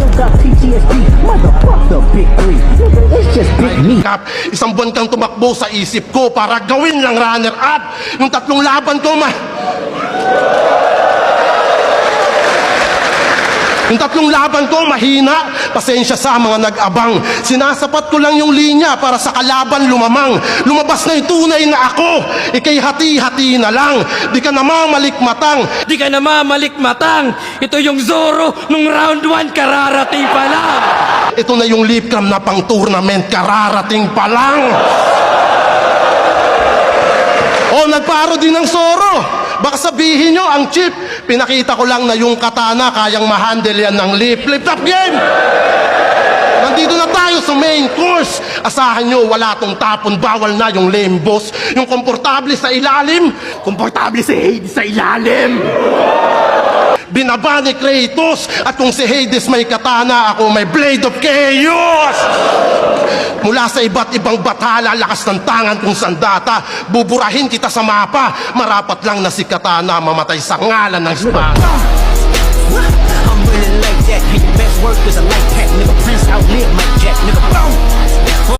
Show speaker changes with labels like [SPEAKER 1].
[SPEAKER 1] still got PTSD. Motherfuck the big three. Nigga, it's just big me.
[SPEAKER 2] Kap, isang buwan kang tumakbo sa isip ko para gawin lang runner-up. Yung tatlong laban ko mahina. Pasensya sa mga nag-abang. Sinasapat ko lang yung linya para sa kalaban lumamang. Lumabas na yung tunay na ako. Ika'y hati-hati na lang. Di ka namamalikmatang.
[SPEAKER 3] Di ka na mamalikmatang. Ito yung Zoro nung round 1 kararating pa lang.
[SPEAKER 2] Ito na yung lip cam na pang tournament. Kararating pa lang. O, nagparo din ng Zoro. Baka sabihin nyo, ang chip, pinakita ko lang na yung katana kayang ma-handle yan ng lip. Flip-top game! Nandito na tayo sa main course. Asahan nyo, wala tong tapon, bawal na yung lame boss. Yung komportable sa ilalim, komportable si Hades sa ilalim. Binaba ni Kratos, at kung si Hades may katana, ako may Blade of Chaos! Mula sa iba't ibang bathala, lakas ng tangan kung sandata, buburahin kita sa mapa. Marapat lang na si katana mamatay sa ngalan ng espada.